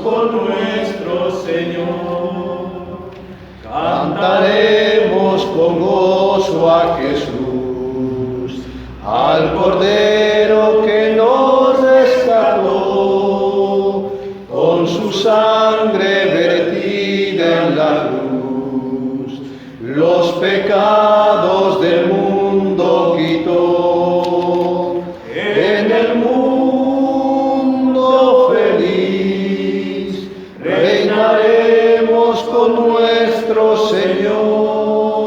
con nuestro Señor. Cantaremos con gozo a Jesús, al Cordero que nos rescató, con su sangre vertida en la cruz, los pecados del mundo quitó. En el mundo feliz reinaremos con nuestro Señor.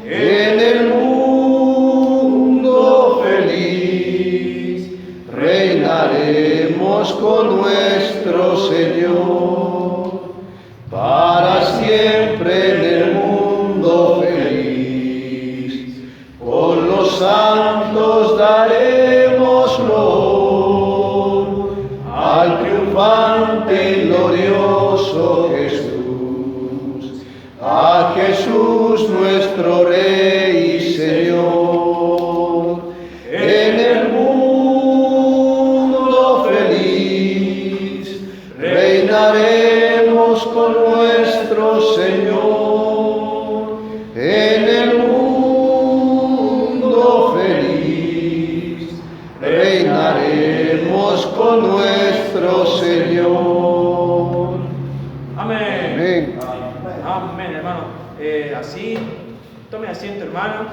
En el mundo feliz reinaremos con nuestro Señor. Para siempre en el mundo feliz, con los santos daremos loor al triunfante y glorioso Jesús, a Jesús nuestro Rey y Señor. En el mundo feliz reinaremos con nuestro Señor. En el mundo feliz reinaremos con nuestro Señor. Amén. Amén. Amén, hermano. Así, tome asiento, hermano.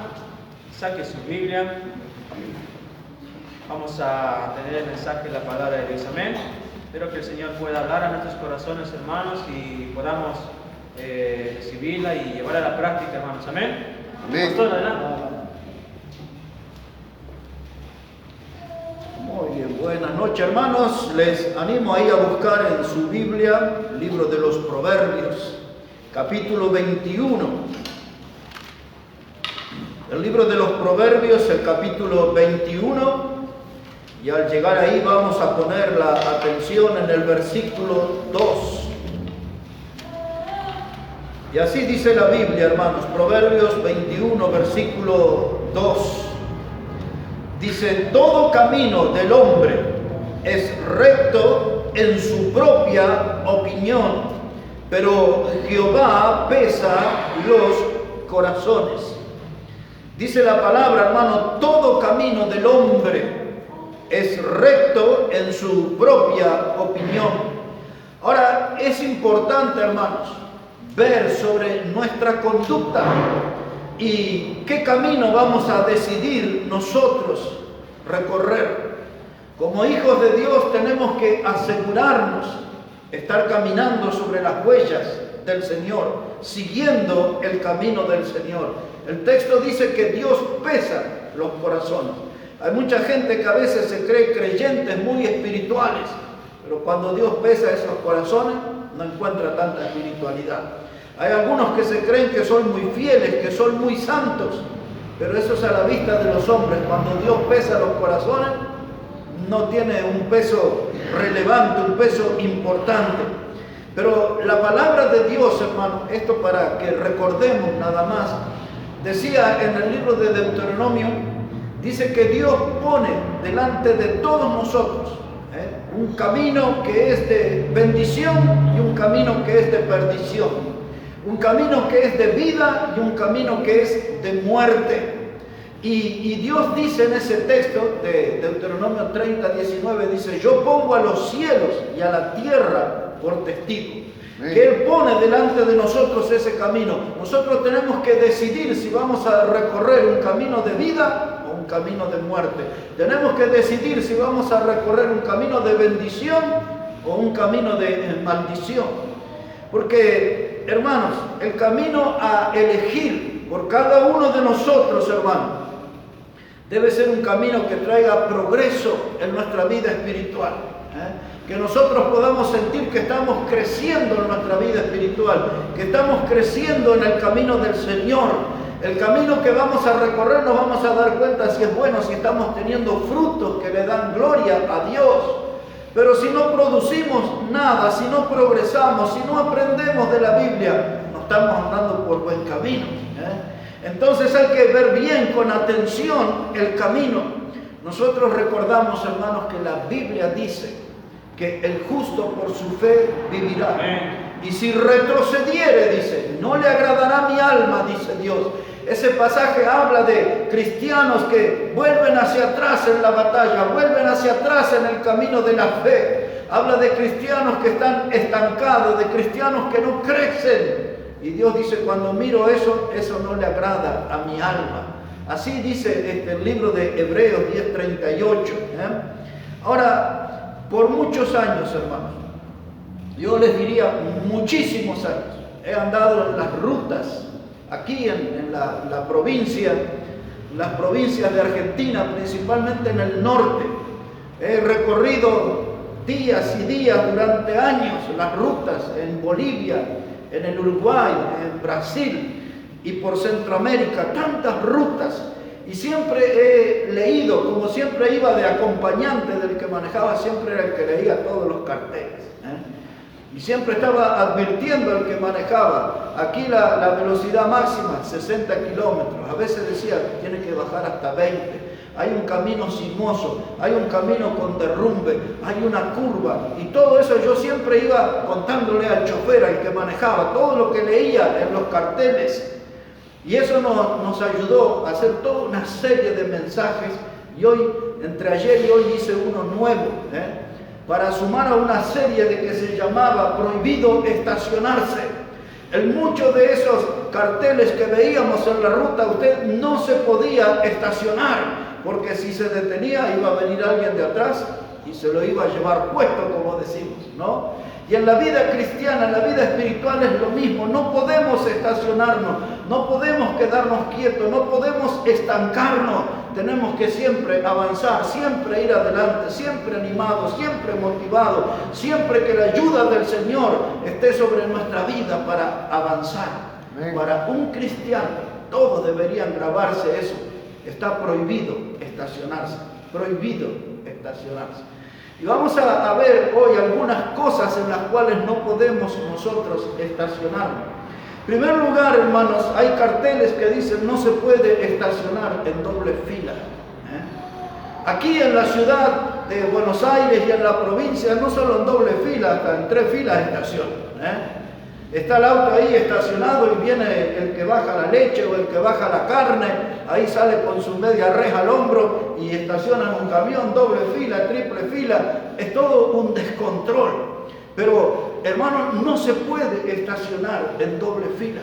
Saque su Biblia. Vamos a tener el mensaje de la palabra de Dios. Amén. Espero que el Señor pueda hablar a nuestros corazones, hermanos, y podamos recibirla y llevarla a la práctica, hermanos. Amén. Amén. Pastor, adelante. Muy bien, buenas noches, hermanos. Les animo ahí a buscar en su Biblia el libro de los Proverbios, capítulo 21. El libro de los Proverbios, el capítulo 21. Y al llegar ahí vamos a poner la atención en el versículo 2. Y así dice la Biblia, hermanos, Proverbios 21, versículo 2. Dice: todo camino del hombre es recto en su propia opinión, pero Jehová pesa los corazones. Dice la palabra, hermano, todo camino del hombre es recto en su propia opinión. Ahora, es importante, hermanos, ver sobre nuestra conducta y qué camino vamos a decidir nosotros recorrer. Como hijos de Dios tenemos que asegurarnos estar caminando sobre las huellas del Señor, siguiendo el camino del Señor. El texto dice que Dios pesa los corazones. Hay mucha gente que a veces se cree creyentes muy espirituales, pero cuando Dios pesa esos corazones no encuentra tanta espiritualidad. Hay algunos que se creen que son muy fieles, que son muy santos, pero eso es a la vista de los hombres. Cuando Dios pesa los corazones, no tiene un peso relevante, un peso importante. Pero la palabra de Dios, hermano, esto para que recordemos nada más, decía en el libro de Deuteronomio, dice que Dios pone delante de todos nosotros un camino que es de bendición y un camino que es de perdición. Un camino que es de vida y un camino que es de muerte. Y Dios dice en ese texto de Deuteronomio 30, 19, dice: yo pongo a los cielos y a la tierra por testigo. Que Él pone delante de nosotros ese camino. Nosotros tenemos que decidir si vamos a recorrer un camino de vida o un camino de muerte. Tenemos que decidir si vamos a recorrer un camino de bendición o un camino de maldición. Porque, hermanos, el camino a elegir por cada uno de nosotros, hermanos, debe ser un camino que traiga progreso en nuestra vida espiritual. Que nosotros podamos sentir que estamos creciendo en nuestra vida espiritual, que estamos creciendo en el camino del Señor. El camino que vamos a recorrer nos vamos a dar cuenta si es bueno, si estamos teniendo frutos que le dan gloria a Dios. Pero si no producimos nada, si no progresamos, si no aprendemos de la Biblia, no estamos andando por buen camino. Entonces hay que ver bien, con atención, el camino. Nosotros recordamos, hermanos, que la Biblia dice que el justo por su fe vivirá. Amén. Y si retrocediere, dice, no le agradará mi alma, dice Dios. Ese pasaje habla de cristianos que vuelven hacia atrás en la batalla, vuelven hacia atrás en el camino de la fe. Habla de cristianos que están estancados, de cristianos que no crecen. Y Dios dice, cuando miro eso, eso no le agrada a mi alma. Así dice el libro de Hebreos 10:38. Ahora, por muchos años, hermanos, yo les diría muchísimos años, he andado en las rutas, aquí en la provincia, las provincias de Argentina, principalmente en el norte. He recorrido días y días durante años las rutas en Bolivia, en el Uruguay, en Brasil y por Centroamérica, tantas rutas. Y siempre he leído, como siempre iba de acompañante del que manejaba, siempre era el que leía todos los carteles. Y siempre estaba advirtiendo al que manejaba, aquí la velocidad máxima, 60 kilómetros. A veces decía, tiene que bajar hasta 20. Hay un camino sinuoso, hay un camino con derrumbe, hay una curva. Y todo eso yo siempre iba contándole al chofer, al que manejaba, todo lo que leía en los carteles. Y eso nos ayudó a hacer toda una serie de mensajes. Y hoy, entre ayer y hoy, hice uno nuevo, para sumar a una serie de que se llamaba Prohibido Estacionarse. En muchos de esos carteles que veíamos en la ruta, usted no se podía estacionar, porque si se detenía iba a venir alguien de atrás y se lo iba a llevar puesto, como decimos, ¿no? Y en la vida cristiana, en la vida espiritual es lo mismo. No podemos estacionarnos, no podemos quedarnos quietos, no podemos estancarnos. Tenemos que siempre avanzar, siempre ir adelante, siempre animados, siempre motivados, siempre que la ayuda del Señor esté sobre nuestra vida para avanzar. Amén. Para un cristiano, todos deberían grabarse eso. Está prohibido estacionarse, prohibido estacionarse. Y vamos a ver hoy algunas cosas en las cuales no podemos nosotros estacionarnos. En primer lugar, hermanos, hay carteles que dicen no se puede estacionar en doble fila. Aquí en la ciudad de Buenos Aires y en la provincia, no solo en doble fila, hasta en 3 filas estacionan. Está el auto ahí estacionado y viene el que baja la leche o el que baja la carne, ahí sale con su media reja al hombro y estacionan un camión, doble fila, triple fila. Es todo un descontrol. Pero, hermano, no se puede estacionar en doble fila.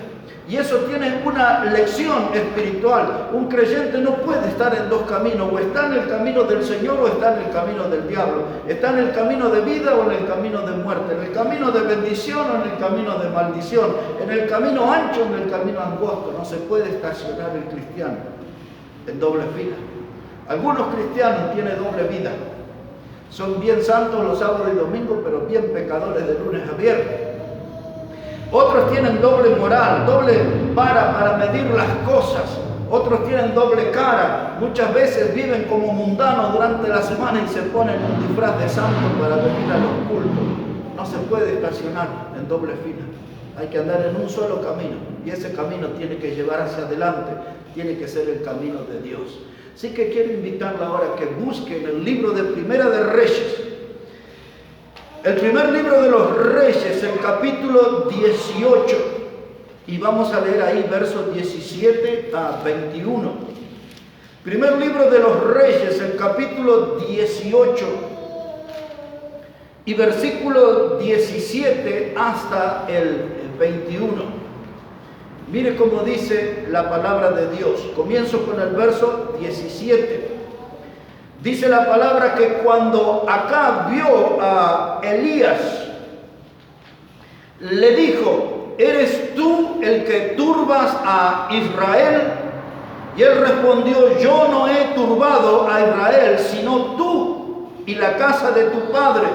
Y eso tiene una lección espiritual. Un creyente no puede estar en 2 caminos. O está en el camino del Señor o está en el camino del diablo. Está en el camino de vida o en el camino de muerte. En el camino de bendición o en el camino de maldición. En el camino ancho o en el camino angosto. No se puede estacionar el cristiano en doble fila. Algunos cristianos tienen doble vida. Son bien santos los sábados y domingos, pero bien pecadores de lunes a viernes. Otros tienen doble moral, doble vara para medir las cosas. Otros tienen doble cara. Muchas veces viven como mundanos durante la semana y se ponen un disfraz de santo para venir a los cultos. No se puede estacionar en doble fila. Hay que andar en un solo camino. Y ese camino tiene que llevar hacia adelante. Tiene que ser el camino de Dios. Así que quiero invitarla ahora a que busque en el libro de Primera de Reyes. El primer libro de los Reyes, el capítulo 18. Y vamos a leer ahí versos 17 a 21. Primer libro de los Reyes, el capítulo 18. Y versículo 17 hasta el 21. Mire cómo dice la palabra de Dios. Comienzo con el verso 17. Dice la palabra que cuando Acab vio a Elías, le dijo: ¿eres tú el que turbas a Israel? Y él respondió: yo no he turbado a Israel, sino tú y la casa de tu padre,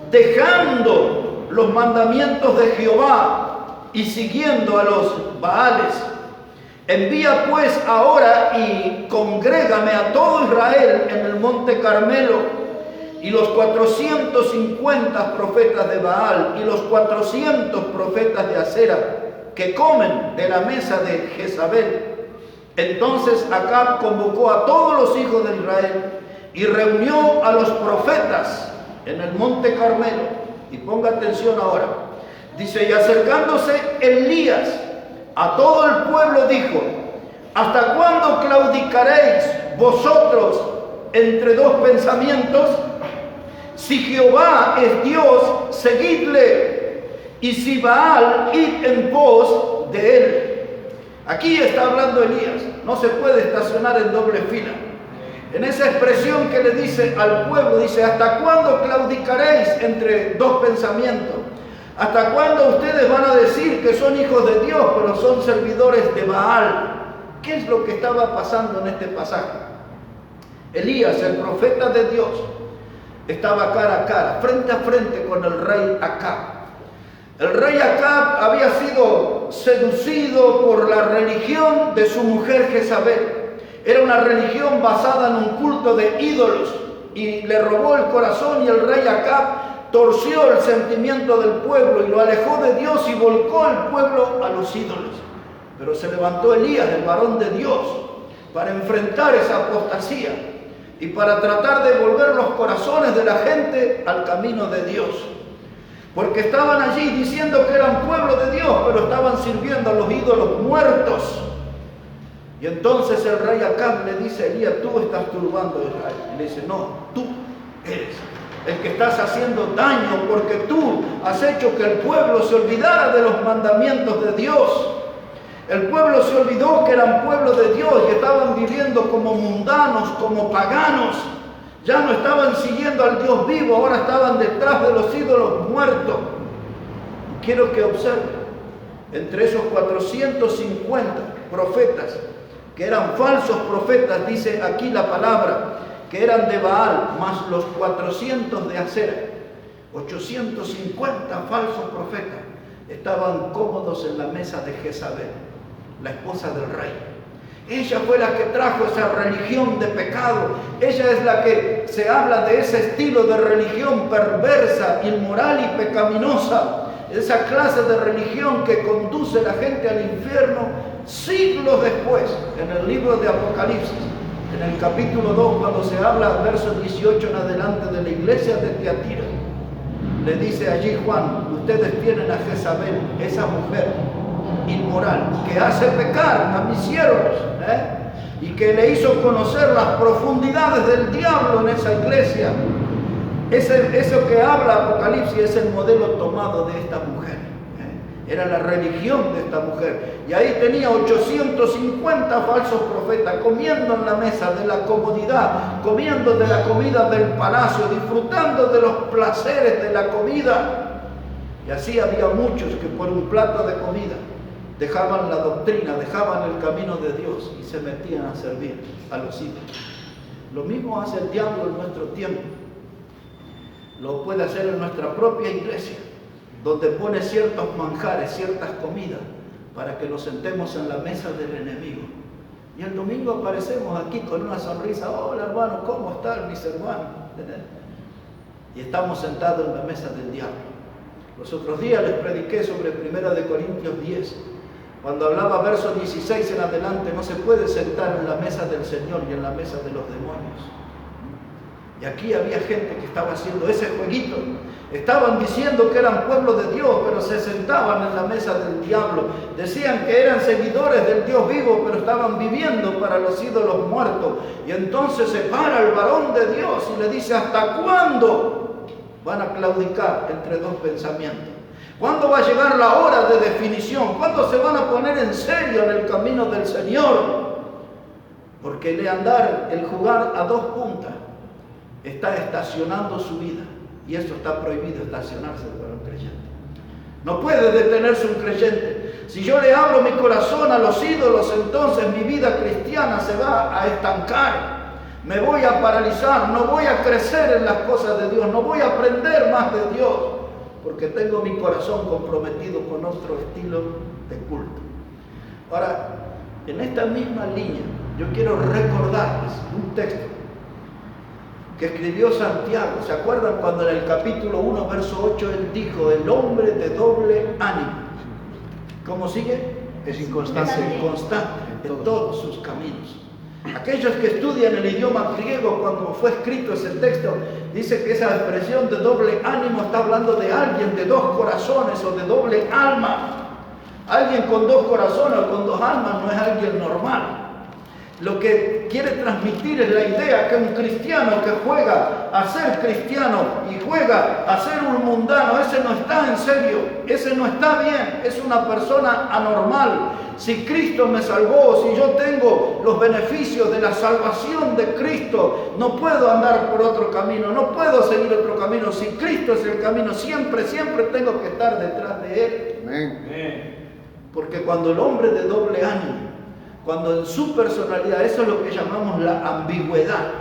dejando los mandamientos de Jehová y siguiendo a los Baales. Envía pues ahora y congrégame a todo Israel en el monte Carmelo, y los 450 profetas de Baal y los 400 profetas de Acera que comen de la mesa de Jezabel. Entonces Acab convocó a todos los hijos de Israel y reunió a los profetas en el monte Carmelo, y ponga atención ahora, dice, y acercándose Elías a todo el pueblo dijo, ¿hasta cuándo claudicaréis vosotros entre dos pensamientos? Si Jehová es Dios, seguidle, y si Baal, id en pos de él. Aquí está hablando Elías, no se puede estacionar en doble fila. En esa expresión que le dice al pueblo, dice, ¿hasta cuándo claudicaréis entre dos pensamientos? ¿Hasta cuándo ustedes van a decir que son hijos de Dios, pero son servidores de Baal? ¿Qué es lo que estaba pasando en este pasaje? Elías, el profeta de Dios, estaba cara a cara, frente a frente con el rey Acab. El rey Acab había sido seducido por la religión de su mujer Jezabel. Era una religión basada en un culto de ídolos y le robó el corazón, y el rey Acab torció el sentimiento del pueblo y lo alejó de Dios y volcó el pueblo a los ídolos. Pero se levantó Elías, el varón de Dios, para enfrentar esa apostasía y para tratar de volver los corazones de la gente al camino de Dios. Porque estaban allí diciendo que eran pueblo de Dios, pero estaban sirviendo a los ídolos muertos. Y entonces el rey Acab le dice a Elías, tú estás turbando a Israel. Y le dice, no, tú eres el que estás haciendo daño, porque tú has hecho que el pueblo se olvidara de los mandamientos de Dios. El pueblo se olvidó que eran pueblo de Dios y estaban viviendo como mundanos, como paganos. Ya no estaban siguiendo al Dios vivo, ahora estaban detrás de los ídolos muertos. Quiero que observen, entre esos 450 profetas, que eran falsos profetas, dice aquí la palabra, que eran de Baal, más los 400 de Acera, 850 falsos profetas, estaban cómodos en la mesa de Jezabel, la esposa del rey. Ella fue la que trajo esa religión de pecado. Ella es la que se habla de ese estilo de religión perversa, inmoral y pecaminosa. Esa clase de religión que conduce a la gente al infierno siglos después. En el libro de Apocalipsis, en el capítulo 2, cuando se habla, versos 18 en adelante, de la iglesia de Tiatira, le dice allí Juan, ustedes tienen a Jezabel, esa mujer inmoral, que hace pecar a mis siervos, y que le hizo conocer las profundidades del diablo en esa iglesia. Eso que habla Apocalipsis es el modelo tomado de esta mujer. Era la religión de esta mujer. Y ahí tenía 850 falsos profetas comiendo en la mesa de la comodidad, comiendo de la comida del palacio, disfrutando de los placeres de la comida. Y así había muchos que por un plato de comida dejaban la doctrina, dejaban el camino de Dios y se metían a servir a los ídolos. Lo mismo hace el diablo en nuestro tiempo. Lo puede hacer en nuestra propia iglesia, donde pone ciertos manjares, ciertas comidas, para que nos sentemos en la mesa del enemigo. Y el domingo aparecemos aquí con una sonrisa, hola hermano, ¿cómo están mis hermanos? Y estamos sentados en la mesa del diablo. Los otros días les prediqué sobre 1 Corintios 10, cuando hablaba verso 16 en adelante, no se puede sentar en la mesa del Señor y en la mesa de los demonios. Y aquí había gente que estaba haciendo ese jueguito. Estaban diciendo que eran pueblo de Dios, pero se sentaban en la mesa del diablo. Decían que eran seguidores del Dios vivo, pero estaban viviendo para los ídolos muertos. Y entonces se para el varón de Dios y le dice, ¿hasta cuándo van a claudicar entre dos pensamientos? ¿Cuándo va a llegar la hora de definición? ¿Cuándo se van a poner en serio en el camino del Señor? Porque el andar, el jugar a dos puntas, está estacionando su vida. Y eso está prohibido, estacionarse para un creyente. No puede detenerse un creyente. Si yo le abro mi corazón a los ídolos, entonces mi vida cristiana se va a estancar. Me voy a paralizar, no voy a crecer en las cosas de Dios, no voy a aprender más de Dios, porque tengo mi corazón comprometido con otro estilo de culto. Ahora, en esta misma línea, yo quiero recordarles un texto que escribió Santiago. ¿Se acuerdan cuando en el capítulo 1, verso 8, él dijo, el hombre de doble ánimo? ¿Cómo sigue? Es inconstante. Es inconstante en todos sus caminos. Aquellos que estudian el idioma griego, cuando fue escrito ese texto, dice que esa expresión de doble ánimo está hablando de alguien de dos corazones o de doble alma. Alguien con dos corazones o con dos almas no es alguien normal. Lo que quiere transmitir es la idea que un cristiano que juega a ser cristiano y juega a ser un mundano, ese no está en serio, ese no está bien, es una persona anormal. Si Cristo me salvó, si yo tengo los beneficios de la salvación de Cristo, no puedo andar por otro camino, no puedo seguir otro camino. Si Cristo es el camino, siempre tengo que estar detrás de Él. Amén. Porque cuando el hombre de doble ánimo, cuando en su personalidad, eso es lo que llamamos la ambigüedad,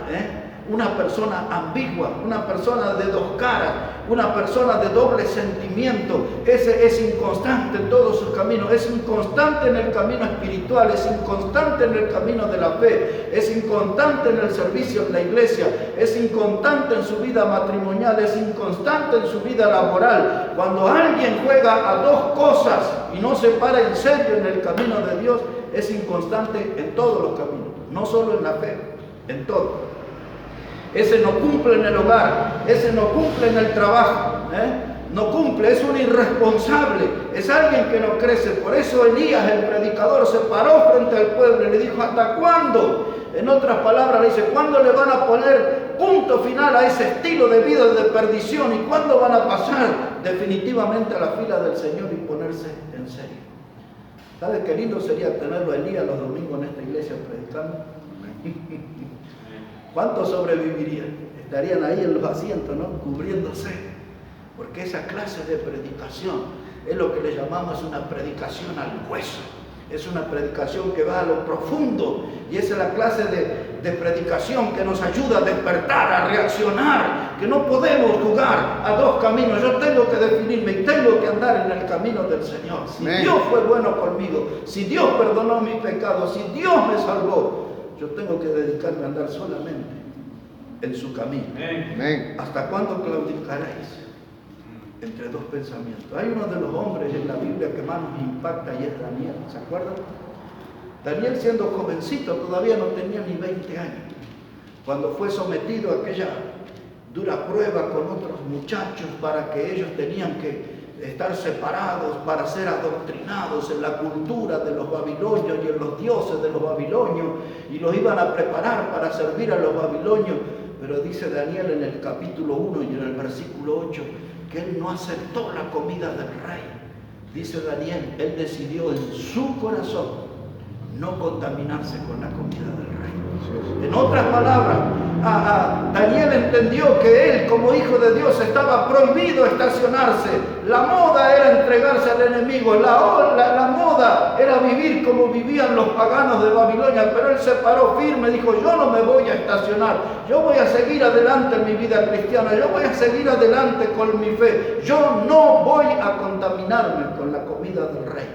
una persona ambigua, una persona de dos caras, una persona de doble sentimiento, ese es inconstante en todos sus caminos, es inconstante en el camino espiritual, es inconstante en el camino de la fe, es inconstante en el servicio en la iglesia, es inconstante en su vida matrimonial, es inconstante en su vida laboral. Cuando alguien juega a dos cosas y no se para en serio en el camino de Dios, es inconstante en todos los caminos, no solo en la fe, en todo. Ese no cumple en el hogar, ese no cumple en el trabajo, no cumple, es un irresponsable, es alguien que no crece. Por eso Elías, el predicador, se paró frente al pueblo y le dijo: ¿hasta cuándo? En otras palabras le dice: ¿cuándo le van a poner punto final a ese estilo de vida de perdición? ¿Y cuándo van a pasar definitivamente a la fila del Señor y ponerse en serio? ¿Sabes qué lindo sería tenerlo a Elías los domingos en esta iglesia predicando? ¿Cuántos sobrevivirían? Estarían ahí en los asientos, ¿no? Cubriéndose. Porque esa clase de predicación es lo que le llamamos una predicación al hueso. Es una predicación que va a lo profundo. Y esa es la clase de predicación que nos ayuda a despertar, a reaccionar. Que no podemos jugar a dos caminos. Yo tengo que definirme y tengo que andar en el camino del Señor. Si Dios fue bueno conmigo, si Dios perdonó mis pecados, si Dios me salvó, yo tengo que dedicarme a andar solamente en su camino. Amén. ¿Hasta cuándo claudicaréis entre dos pensamientos? Hay uno de los hombres en la Biblia que más nos impacta y es Daniel. ¿Se acuerdan? Daniel, siendo jovencito, todavía no tenía ni 20 años, cuando fue sometido a aquella dura prueba con otros muchachos para que ellos tenían que estar separados para ser adoctrinados en la cultura de los babilonios y en los dioses de los babilonios, y los iban a preparar para servir a los babilonios. Pero dice Daniel en el capítulo 1 y en el versículo 8 que él no aceptó la comida del rey. Dice Daniel, él decidió en su corazón no contaminarse con la comida del rey. En otras palabras, Daniel entendió que él, como hijo de Dios, estaba prohibido estacionarse. La moda era entregarse al enemigo, la moda era vivir como vivían los paganos de Babilonia, pero él se paró firme y dijo: yo no me voy a estacionar, yo voy a seguir adelante en mi vida cristiana, yo voy a seguir adelante con mi fe, yo no voy a contaminarme con la comida del rey.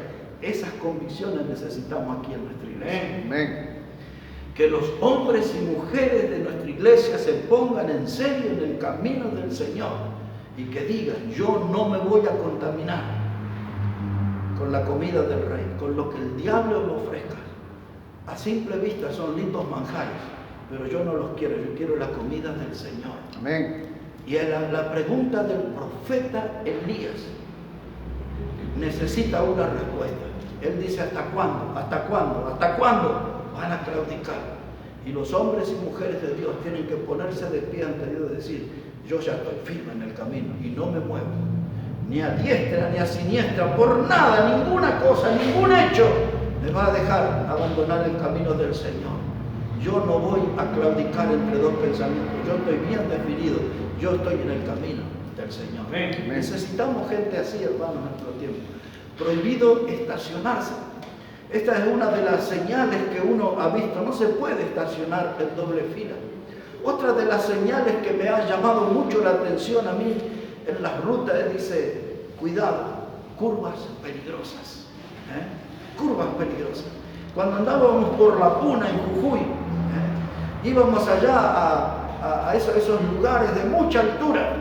Esas convicciones necesitamos aquí en nuestra iglesia. Amén. Que los hombres y mujeres de nuestra iglesia se pongan en serio en el camino del Señor y que digan: yo no me voy a contaminar con la comida del rey, con lo que el diablo me ofrezca. A simple vista son lindos manjares, pero yo no los quiero, yo quiero la comida del Señor. Amén. Y la pregunta del profeta Elías necesita una respuesta. Él dice: ¿hasta cuándo? ¿Hasta cuándo? ¿Hasta cuándo van a claudicar? Y los hombres y mujeres de Dios tienen que ponerse de pie ante Dios y decir: yo ya estoy firme en el camino y no me muevo, ni a diestra ni a siniestra, por nada, ninguna cosa, ningún hecho me va a dejar abandonar el camino del Señor. Yo no voy a claudicar entre dos pensamientos, yo estoy bien definido, yo estoy en el camino del Señor. Amén. Necesitamos gente así, hermanos, en nuestro tiempo. Prohibido estacionarse. Esta es una de las señales que uno ha visto. No se puede estacionar en doble fila. Otra de las señales que me ha llamado mucho la atención a mí en las rutas dice: cuidado, curvas peligrosas. Curvas peligrosas. Cuando andábamos por La Puna, en Jujuy, íbamos allá a esos lugares de mucha altura.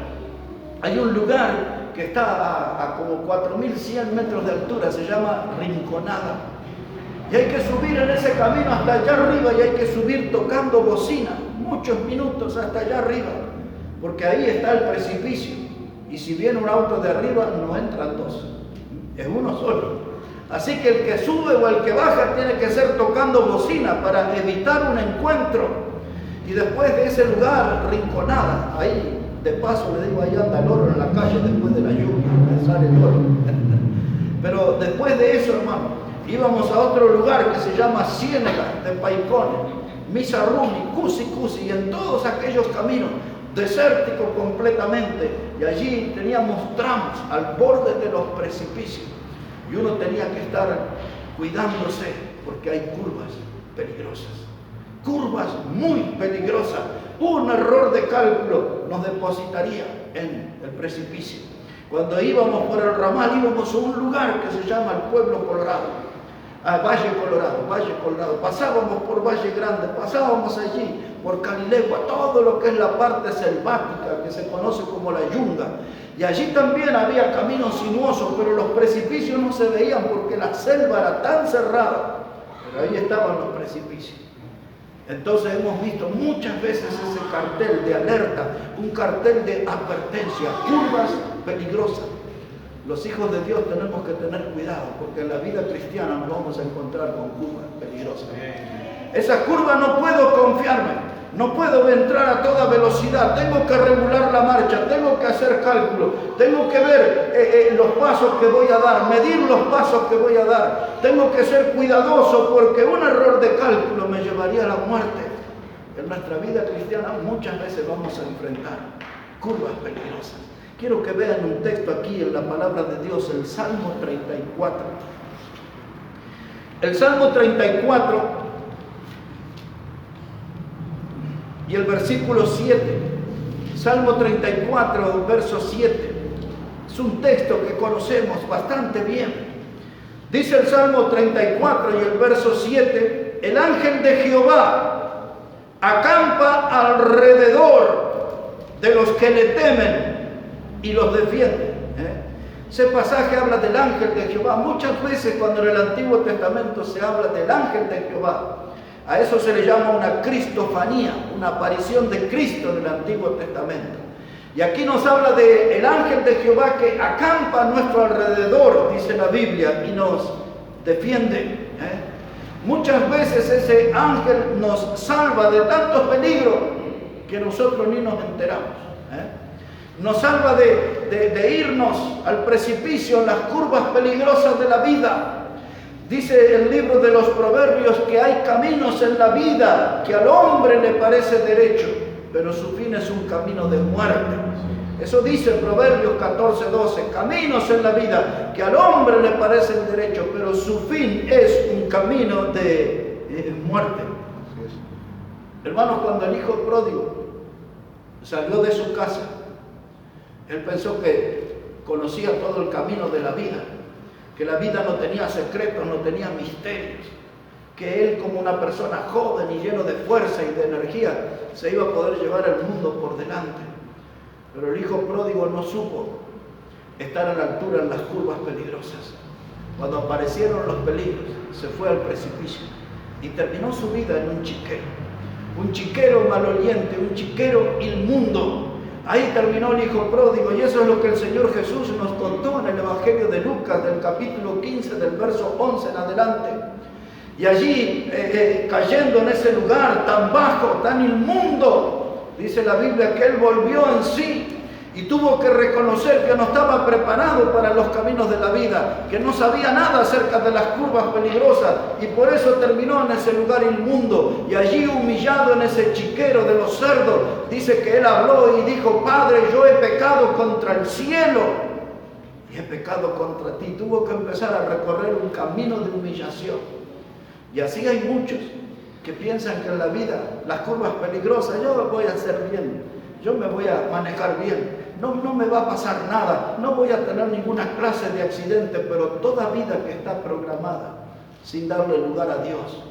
Hay un lugar que está a como 4.100 metros de altura, se llama Rinconada. Y hay que subir en ese camino hasta allá arriba y hay que subir tocando bocina, muchos minutos hasta allá arriba, porque ahí está el precipicio. Y si viene un auto de arriba, no entran dos, es uno solo. Así que el que sube o el que baja tiene que ser tocando bocina para evitar un encuentro. Y después de ese lugar, rinconada, ahí, de paso le digo, ahí anda el oro en la calle después de la lluvia, me sale el oro. Pero después de eso, hermano, íbamos a otro lugar que se llama Ciénega de Paicone, Misarrumi, Cusi, y en todos aquellos caminos, desértico completamente, y allí teníamos tramos al borde de los precipicios, y uno tenía que estar cuidándose, porque hay curvas peligrosas, curvas muy peligrosas. Un error de cálculo nos depositaría en el precipicio. Cuando íbamos por el ramal, íbamos a un lugar que se llama el Pueblo Colorado, Valle Colorado, pasábamos por Valle Grande, pasábamos allí por Calilegua, todo lo que es la parte selvática que se conoce como la yunga, y allí también había caminos sinuosos, pero los precipicios no se veían porque la selva era tan cerrada, pero ahí estaban los precipicios. Entonces hemos visto muchas veces ese cartel de alerta, un cartel de advertencia, curvas peligrosas. Los hijos de Dios tenemos que tener cuidado, porque en la vida cristiana nos vamos a encontrar con curvas peligrosas. Esa curva no puedo confiarme, no puedo entrar a toda velocidad, tengo que regular la marcha, tengo que hacer cálculo, tengo que ver los pasos que voy a dar, medir los pasos que voy a dar, tengo que ser cuidadoso porque un error de cálculo me llevaría a la muerte. En nuestra vida cristiana muchas veces vamos a enfrentar curvas peligrosas. Quiero que vean un texto aquí en la palabra de Dios, el Salmo 34. El Salmo 34 y el versículo 7. Salmo 34, verso 7. Es un texto que conocemos bastante bien. Dice el Salmo 34 y el verso 7, el ángel de Jehová acampa alrededor de los que le temen y los defiende. Ese pasaje habla del ángel de Jehová. Muchas veces cuando en el Antiguo Testamento se habla del ángel de Jehová, a eso se le llama una cristofanía, una aparición de Cristo en el Antiguo Testamento. Y aquí nos habla del ángel de Jehová que acampa a nuestro alrededor, dice la Biblia, y nos defiende. Muchas veces ese ángel nos salva de tantos peligros que nosotros ni nos enteramos. Nos salva de irnos al precipicio, en las curvas peligrosas de la vida. Dice el libro de los Proverbios que hay caminos en la vida que al hombre le parece derecho, pero su fin es un camino de muerte. Eso dice Proverbios 14:12, caminos en la vida que al hombre le parecen derecho, pero su fin es un camino de muerte. Hermanos, cuando el hijo pródigo salió de su casa, él pensó que conocía todo el camino de la vida, que la vida no tenía secretos, no tenía misterios, que él como una persona joven y lleno de fuerza y de energía se iba a poder llevar el mundo por delante. Pero el hijo pródigo no supo estar a la altura en las curvas peligrosas. Cuando aparecieron los peligros, se fue al precipicio y terminó su vida en un chiquero maloliente, un chiquero inmundo. Ahí terminó el hijo pródigo, y eso es lo que el Señor Jesús nos contó en el Evangelio de Lucas, del capítulo 15, del verso 11 en adelante. Y allí, cayendo en ese lugar tan bajo, tan inmundo, dice la Biblia que él volvió en sí y tuvo que reconocer que no estaba preparado para los caminos de la vida, que no sabía nada acerca de las curvas peligrosas, y por eso terminó en ese lugar inmundo. Y allí, humillado en ese chiquero de los cerdos, dice que él habló y dijo: Padre, yo he pecado contra el cielo y he pecado contra ti. Tuvo que empezar a recorrer un camino de humillación. Y así hay muchos que piensan que en la vida, las curvas peligrosas, yo voy a hacer bien, yo me voy a manejar bien, no me va a pasar nada, no voy a tener ninguna clase de accidente, pero toda vida que está programada sin darle lugar a Dios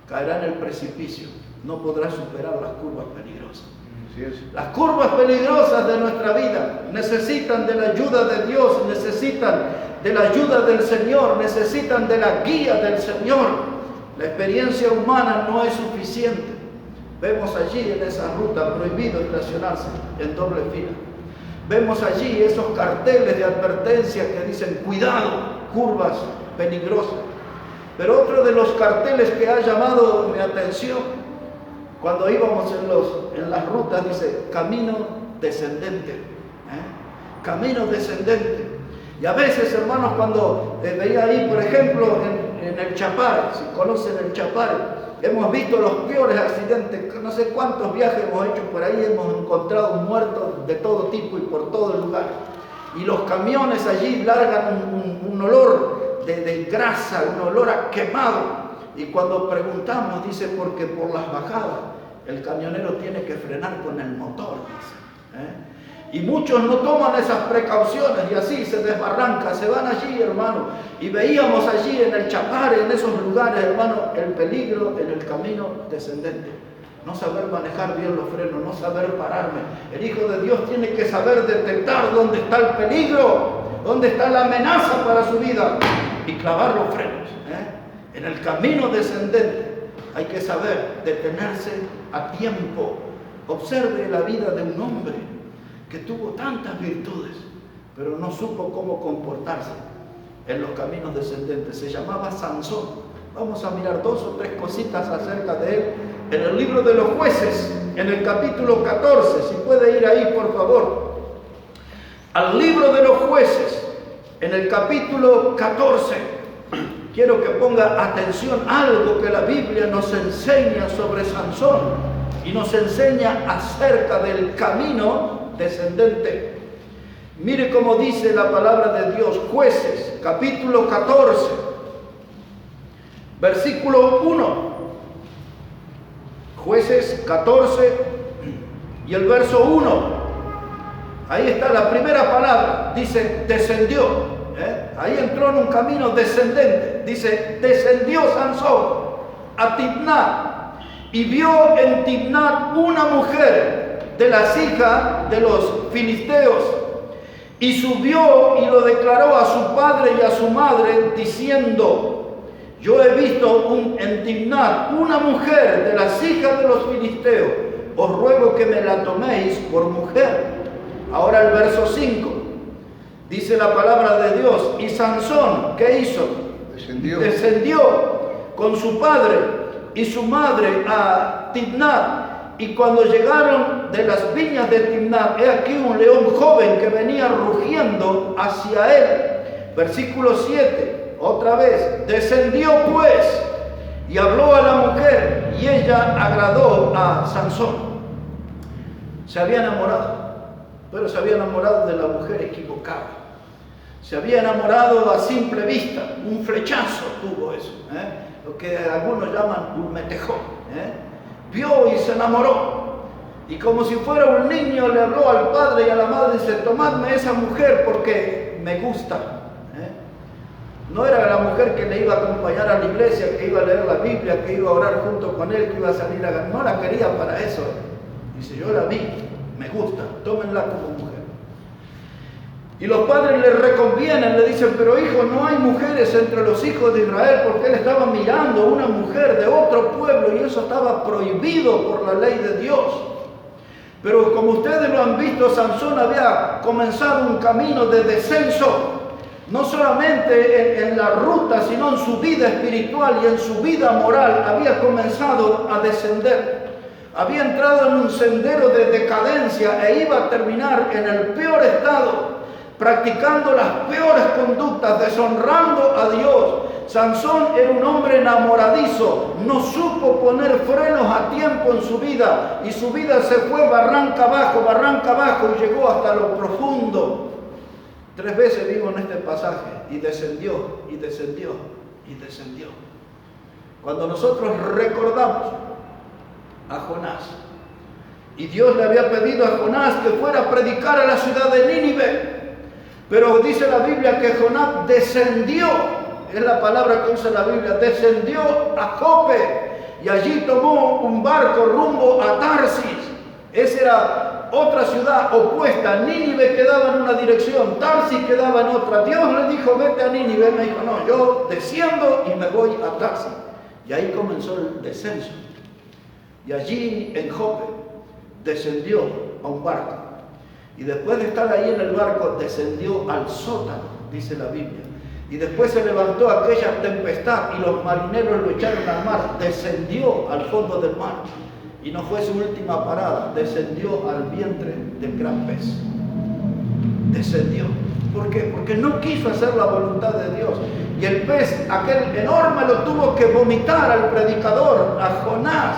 caerá en el precipicio, no podrá superar las curvas peligrosas. Las curvas peligrosas de nuestra vida necesitan de la ayuda de Dios, necesitan de la ayuda del Señor, necesitan de la guía del Señor. La experiencia humana no es suficiente. Vemos allí en esa ruta prohibido estacionarse en doble fila. Vemos allí esos carteles de advertencia que dicen cuidado, curvas peligrosas. Pero otro de los carteles que ha llamado mi atención cuando íbamos en las rutas dice camino descendente. Camino descendente. Y a veces, hermanos, cuando veía ahí, por ejemplo, en el Chapare, si conocen el Chapare, hemos visto los peores accidentes, no sé cuántos viajes hemos hecho por ahí, hemos encontrado muertos de todo tipo y por todo el lugar. Y los camiones allí largan un olor de grasa, un olor a quemado. Y cuando preguntamos, dice, porque por las bajadas el camionero tiene que frenar con el motor, dice. Y muchos no toman esas precauciones y así se desbarranca, se van allí, hermano. Y veíamos allí en el Chapare, en esos lugares, hermano, el peligro en el camino descendente. No saber manejar bien los frenos, no saber pararme. El Hijo de Dios tiene que saber detectar dónde está el peligro, dónde está la amenaza para su vida y clavar los frenos. En el camino descendente hay que saber detenerse a tiempo. Observe la vida de un hombre que tuvo tantas virtudes, pero no supo cómo comportarse en los caminos descendentes. Se llamaba Sansón. Vamos a mirar 2 o 3 cositas acerca de él en el libro de los Jueces, en el capítulo 14. Si puede ir ahí, por favor. Al libro de los Jueces, en el capítulo 14. Quiero que ponga atención a algo que la Biblia nos enseña sobre Sansón y nos enseña acerca del camino descendente. Mire cómo dice la palabra de Dios. Jueces, capítulo 14, versículo 1. Jueces 14 y el verso 1. Ahí está la primera palabra. Dice, descendió. Ahí entró en un camino descendente. Dice, descendió Sansón a Timnat y vio en Timnat una mujer de las hijas de los filisteos, y subió y lo declaró a su padre y a su madre, diciendo, yo he visto en Timnat una mujer de las hijas de los filisteos, os ruego que me la toméis por mujer. Ahora el verso 5, dice la palabra de Dios, y Sansón, ¿qué hizo? Descendió con su padre y su madre a Timnat. Y cuando llegaron de las viñas de Timnat, he aquí un león joven que venía rugiendo hacia él. Versículo 7, otra vez, descendió pues y habló a la mujer, y ella agradó a Sansón. Se había enamorado, pero se había enamorado de la mujer equivocada. Se había enamorado a simple vista, un flechazo tuvo eso, lo que algunos llaman un metejón. Vio y se enamoró, y como si fuera un niño le habló al padre y a la madre, dice, tomadme esa mujer porque me gusta. No era la mujer que le iba a acompañar a la iglesia, que iba a leer la Biblia, que iba a orar junto con él, que iba a salir a ganar. No la quería para eso. Dice, yo la vi, me gusta, tómenla como mujer. Y los padres le reconvienen, le dicen, pero hijo, no hay mujeres entre los hijos de Israel, porque él estaba mirando a una mujer de otro pueblo y eso estaba prohibido por la ley de Dios. Pero como ustedes lo han visto, Sansón había comenzado un camino de descenso, no solamente en la ruta, sino en su vida espiritual y en su vida moral, había comenzado a descender. Había entrado en un sendero de decadencia e iba a terminar en el peor estado, practicando las peores conductas, deshonrando a Dios. Sansón era un hombre enamoradizo, no supo poner frenos a tiempo en su vida, y su vida se fue barranca abajo, y llegó hasta lo profundo. 3 veces vimos en este pasaje, y descendió, y descendió, y descendió. Cuando nosotros recordamos a Jonás, y Dios le había pedido a Jonás que fuera a predicar a la ciudad de Nínive, pero dice la Biblia que Jonás descendió, es la palabra que usa la Biblia, descendió a Jope, y allí tomó un barco rumbo a Tarsis. Esa era otra ciudad opuesta. Nínive quedaba en una dirección, Tarsis quedaba en otra. Dios le dijo, vete a Nínive. Me dijo, no, yo desciendo y me voy a Tarsis. Y ahí comenzó el descenso. Y allí en Jope descendió a un barco. Y después de estar ahí en el barco, descendió al sótano, dice la Biblia. Y después se levantó aquella tempestad y los marineros lo echaron al mar. Descendió al fondo del mar. Y no fue su última parada, descendió al vientre del gran pez. Descendió. ¿Por qué? Porque no quiso hacer la voluntad de Dios. Y el pez, aquel enorme, lo tuvo que vomitar al predicador, a Jonás.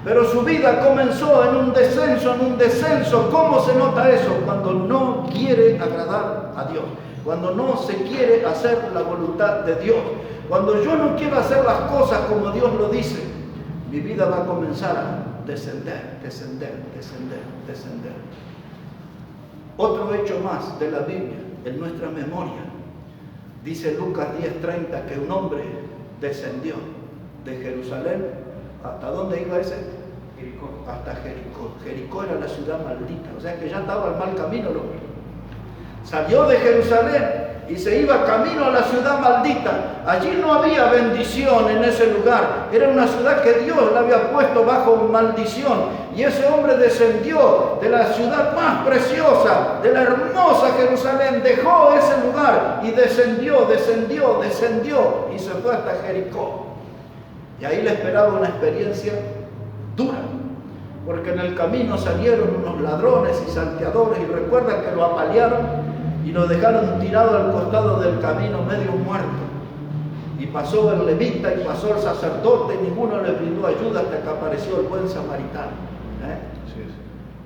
Pero su vida comenzó en un descenso. ¿Cómo se nota eso? Cuando no quiere agradar a Dios. Cuando no se quiere hacer la voluntad de Dios. Cuando yo no quiero hacer las cosas como Dios lo dice, mi vida va a comenzar a descender. Otro hecho más de la Biblia en nuestra memoria. Dice Lucas 10:30 que un hombre descendió de Jerusalén. ¿Hasta dónde iba ese? Jericó. Hasta Jericó. Jericó era la ciudad maldita. O sea que ya estaba al mal camino el hombre. Salió de Jerusalén y se iba camino a la ciudad maldita. Allí no había bendición en ese lugar. Era una ciudad que Dios la había puesto bajo maldición. Y ese hombre descendió de la ciudad más preciosa, de la hermosa Jerusalén. Dejó ese lugar y descendió y se fue hasta Jericó. Y ahí le esperaba una experiencia dura. Porque en el camino salieron unos ladrones y salteadores. Y recuerda que lo apalearon y lo dejaron tirado al costado del camino medio muerto. Y pasó el levita y pasó el sacerdote y ninguno le brindó ayuda hasta que apareció el buen samaritano. Sí.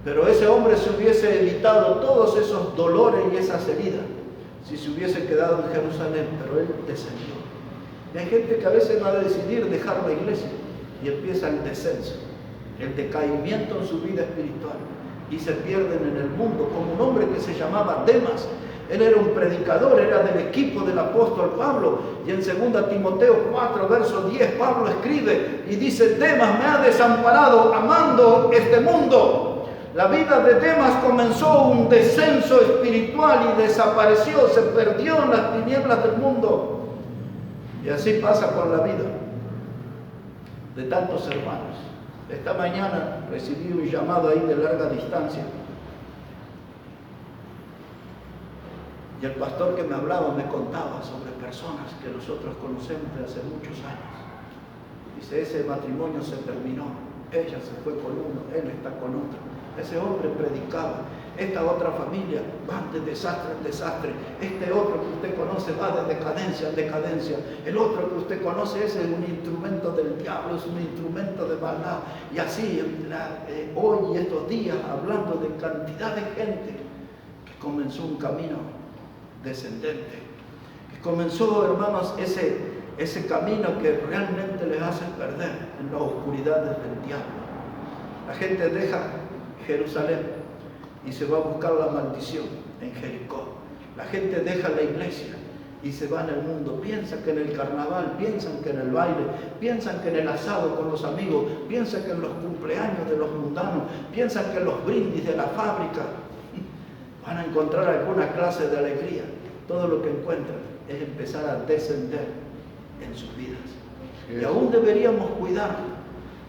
Pero ese hombre se hubiese evitado todos esos dolores y esas heridas si se hubiese quedado en Jerusalén, pero él descendió. Y hay gente que a veces va a decidir dejar la iglesia y empieza el descenso, el decaimiento en su vida espiritual. Y se pierden en el mundo, como un hombre que se llamaba Demas. Él era un predicador, era del equipo del apóstol Pablo. Y en 2 Timoteo 4, verso 10, Pablo escribe y dice: Demas me ha desamparado amando este mundo. La vida de Demas comenzó un descenso espiritual y desapareció, se perdió en las tinieblas del mundo. Y así pasa con la vida de tantos hermanos. Esta mañana recibí un llamado ahí de larga distancia. Y el pastor que me hablaba me contaba sobre personas que nosotros conocemos de hace muchos años. Dice, ese matrimonio se terminó, ella se fue con uno, él está con otro. Ese hombre predicaba, esta otra familia va de desastre en desastre. Este otro que usted conoce va de decadencia en decadencia. El otro que usted conoce es un instrumento del diablo, es un instrumento de maldad. Y así, hoy y estos días, hablando de cantidad de gente que comenzó un camino descendente, que comenzó, hermanos, ese camino que realmente les hace perder en las oscuridades del diablo. La gente deja Jerusalén y se va a buscar la maldición en Jericó. La gente deja la iglesia y se va en el mundo. Piensan que en el carnaval, piensan que en el baile, piensan que en el asado con los amigos, piensan que en los cumpleaños de los mundanos, piensan que en los brindis de la fábrica van a encontrar alguna clase de alegría. Todo lo que encuentran es empezar a descender en sus vidas. Y aún deberíamos cuidarnos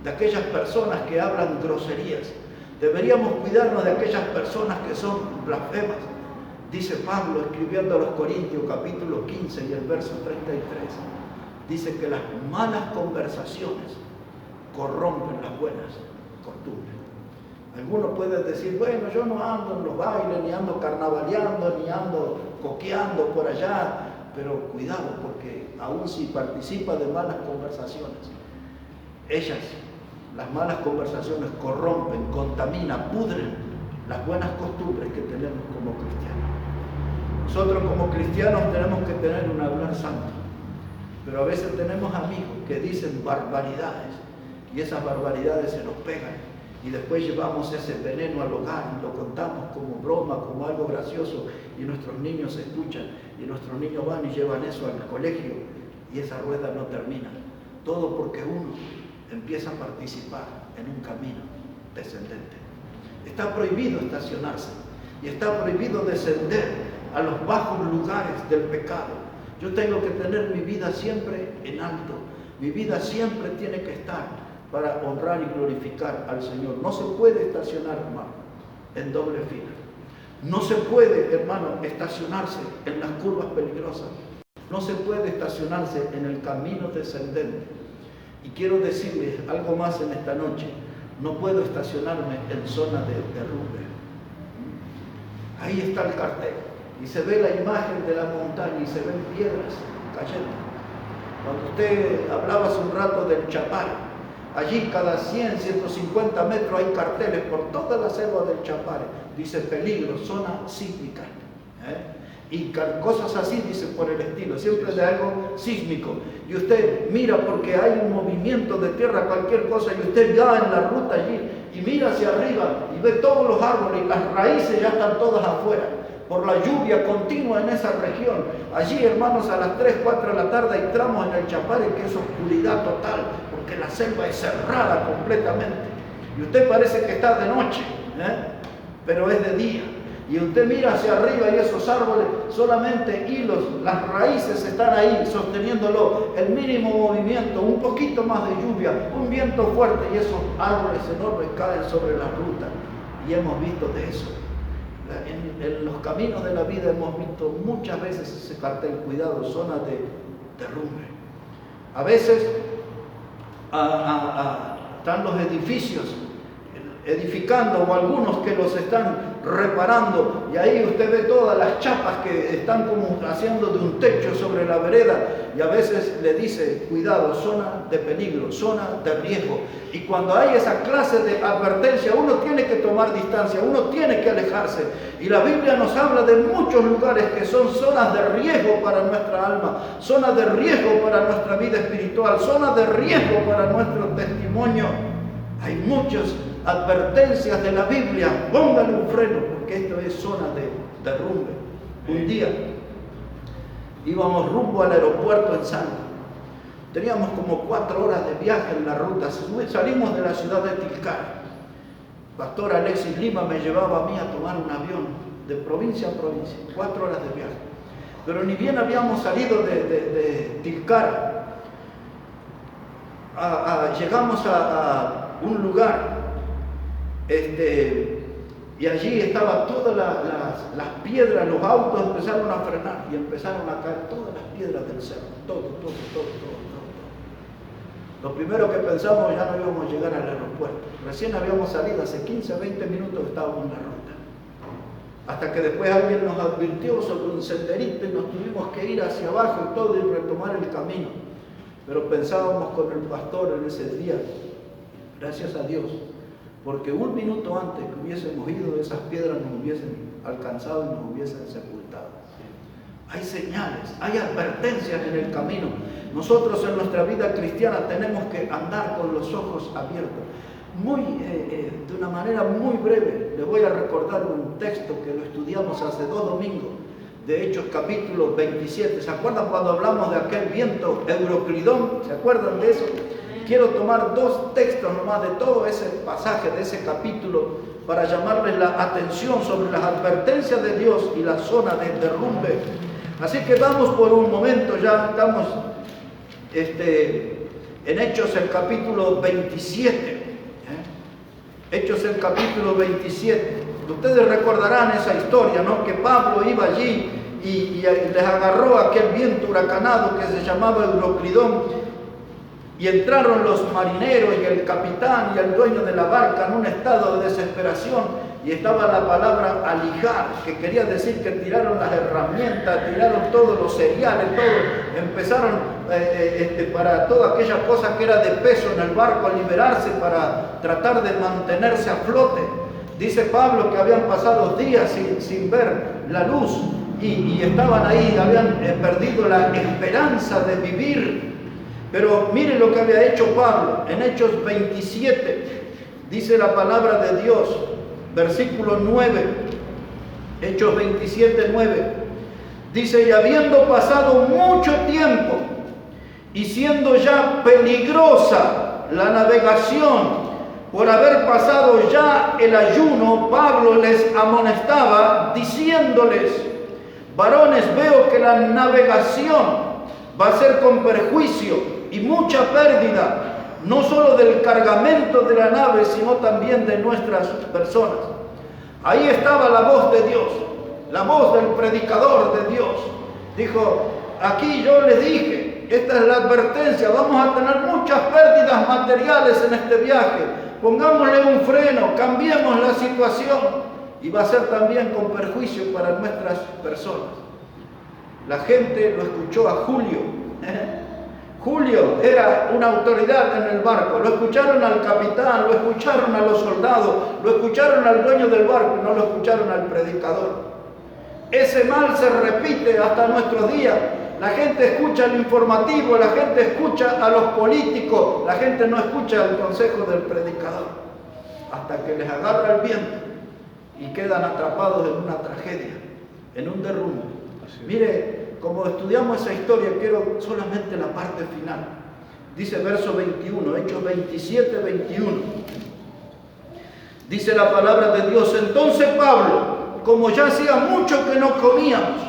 de aquellas personas que hablan groserías. Deberíamos cuidarnos de aquellas personas que son blasfemas. Dice Pablo escribiendo a los Corintios capítulo 15 y el verso 33. Dice que las malas conversaciones corrompen las buenas costumbres. Algunos pueden decir, bueno, yo no ando en los bailes, ni ando carnavaleando, ni ando coqueando por allá. Pero cuidado, porque aun si participa de malas conversaciones, ellas, las malas conversaciones corrompen, contaminan, pudren las buenas costumbres que tenemos como cristianos. Nosotros como cristianos tenemos que tener un hablar santo, pero a veces tenemos amigos que dicen barbaridades y esas barbaridades se nos pegan y después llevamos ese veneno al hogar y lo contamos como broma, como algo gracioso y nuestros niños escuchan y nuestros niños van y llevan eso al colegio y esa rueda no termina. Todo porque uno empieza a participar en un camino descendente. Está prohibido estacionarse y está prohibido descender a los bajos lugares del pecado. Yo tengo que tener mi vida siempre en alto. Mi vida siempre tiene que estar para honrar y glorificar al Señor. No se puede estacionar, hermano, en doble fila. No se puede, hermano, estacionarse en las curvas peligrosas. No se puede estacionarse en el camino descendente. Y quiero decirles algo más en esta noche. No puedo estacionarme en zona de derrumbe. Ahí está el cartel. Y se ve la imagen de la montaña y se ven piedras cayendo. Cuando usted hablaba hace un rato del Chapare, allí cada 100, 150 metros hay carteles por toda la selva del Chapare. Dice peligro, zona sísmica. Y cosas así, dice por el estilo, siempre de algo sísmico. Y usted mira porque hay un movimiento de tierra, cualquier cosa, y usted va en la ruta allí y mira hacia arriba y ve todos los árboles y las raíces ya están todas afuera. Por la lluvia continua en esa región. Allí, hermanos, a las 3, 4 de la tarde hay tramos en el Chapare que es oscuridad total, porque la selva es cerrada completamente. Y usted parece que está de noche, pero es de día. Y usted mira hacia arriba y esos árboles, solamente hilos, las raíces están ahí sosteniéndolo. El mínimo movimiento, un poquito más de lluvia, un viento fuerte y esos árboles enormes caen sobre la ruta. Y hemos visto de eso. En los caminos de la vida hemos visto muchas veces ese cartel, cuidado, zona de derrumbe. A veces están los edificios edificando o algunos que los están reparando y ahí usted ve todas las chapas que están como haciendo de un techo sobre la vereda y a veces le dice cuidado, zona de peligro, zona de riesgo. Y cuando hay esa clase de advertencia uno tiene que tomar distancia, uno tiene que alejarse. Y la Biblia nos habla de muchos lugares que son zonas de riesgo para nuestra alma, zonas de riesgo para nuestra vida espiritual, zonas de riesgo para nuestro testimonio. Hay muchas advertencias de la Biblia. Póngale un freno porque esto es zona de derrumbe. Un día íbamos rumbo al aeropuerto en Salta. Teníamos como 4 horas de viaje en la ruta. Salimos de la ciudad de Tilcara. Pastor Alexis Lima me llevaba a mí a tomar un avión de provincia a provincia, 4 horas de viaje. Pero ni bien habíamos salido de Tilcara, llegamos a un lugar, y allí estaban todas las piedras, los autos empezaron a frenar y empezaron a caer todas las piedras del cerro, todo. Lo primero que pensamos, ya no íbamos a llegar al aeropuerto. Recién habíamos salido, hace 15, 20 minutos estábamos en la ruta. Hasta que después alguien nos advirtió sobre un senderito y nos tuvimos que ir hacia abajo y todo y retomar el camino. Pero pensábamos con el pastor en ese día, gracias a Dios, porque un minuto antes que hubiésemos ido, esas piedras nos hubiesen alcanzado y nos hubiesen sepultado. Hay señales, hay advertencias en el camino. Nosotros en nuestra vida cristiana tenemos que andar con los ojos abiertos. De una manera muy breve, les voy a recordar un texto que lo estudiamos hace 2 domingos, de Hechos capítulo 27. ¿Se acuerdan cuando hablamos de aquel viento Euroclidón? ¿Se acuerdan de eso? Quiero tomar 2 textos nomás de todo ese pasaje, de ese capítulo, para llamarles la atención sobre las advertencias de Dios y la zona de derrumbe. Así que vamos por un momento, ya estamos en Hechos el capítulo 27. Hechos el capítulo 27. Ustedes recordarán esa historia, ¿no? Que Pablo iba allí y les agarró aquel viento huracanado que se llamaba Euroclidón. Y entraron los marineros y el capitán y el dueño de la barca en un estado de desesperación. Y estaba la palabra alijar, que quería decir que tiraron las herramientas, tiraron todos los cereales, todo. Empezaron para toda aquella cosa que era de peso en el barco a liberarse para tratar de mantenerse a flote. Dice Pablo que habían pasado días sin ver la luz y estaban ahí, habían perdido la esperanza de vivir. Pero miren lo que había hecho Pablo en Hechos 27, dice la palabra de Dios, versículo 9, Hechos 27, 9, dice, y habiendo pasado mucho tiempo y siendo ya peligrosa la navegación, por haber pasado ya el ayuno, Pablo les amonestaba diciéndoles, varones, veo que la navegación va a ser con perjuicio y mucha pérdida, no solo del cargamento de la nave, sino también de nuestras personas. Ahí estaba la voz de Dios, la voz del predicador de Dios. Dijo, aquí yo les dije, esta es la advertencia, vamos a tener muchas pérdidas materiales en este viaje. Pongámosle un freno, cambiemos la situación. Y va a ser también con perjuicio para nuestras personas. La gente lo escuchó a Julio. Julio era una autoridad en el barco. Lo escucharon al capitán, lo escucharon a los soldados, lo escucharon al dueño del barco y no lo escucharon al predicador. Ese mal se repite hasta nuestros días. La gente escucha el informativo, la gente escucha a los políticos, la gente no escucha el consejo del predicador. Hasta que les agarra el viento y quedan atrapados en una tragedia, en un derrumbe. Mire, como estudiamos esa historia, quiero solamente la parte final. Dice verso 21, Hechos 27, 21. Dice la palabra de Dios, entonces Pablo, como ya hacía mucho que no comíamos,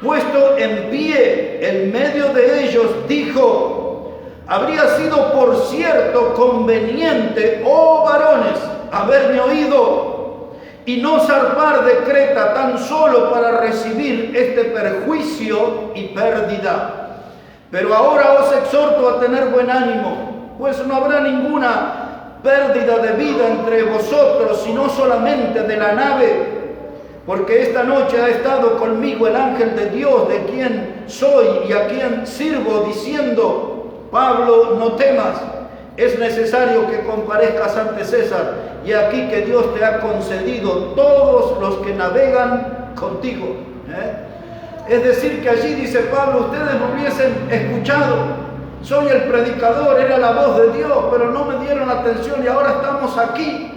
puesto en pie en medio de ellos, dijo, habría sido por cierto conveniente, oh varones, haberme oído y no zarpar de Creta tan solo para recibir este perjuicio y pérdida. Pero ahora os exhorto a tener buen ánimo, pues no habrá ninguna pérdida de vida entre vosotros, sino solamente de la nave. Porque esta noche ha estado conmigo el ángel de Dios, de quien soy y a quien sirvo, diciendo, Pablo, no temas, es necesario que comparezcas ante César, y aquí que Dios te ha concedido todos los que navegan contigo. Es decir, que allí dice Pablo, ustedes me hubiesen escuchado, soy el predicador, era la voz de Dios, pero no me dieron atención y ahora estamos aquí.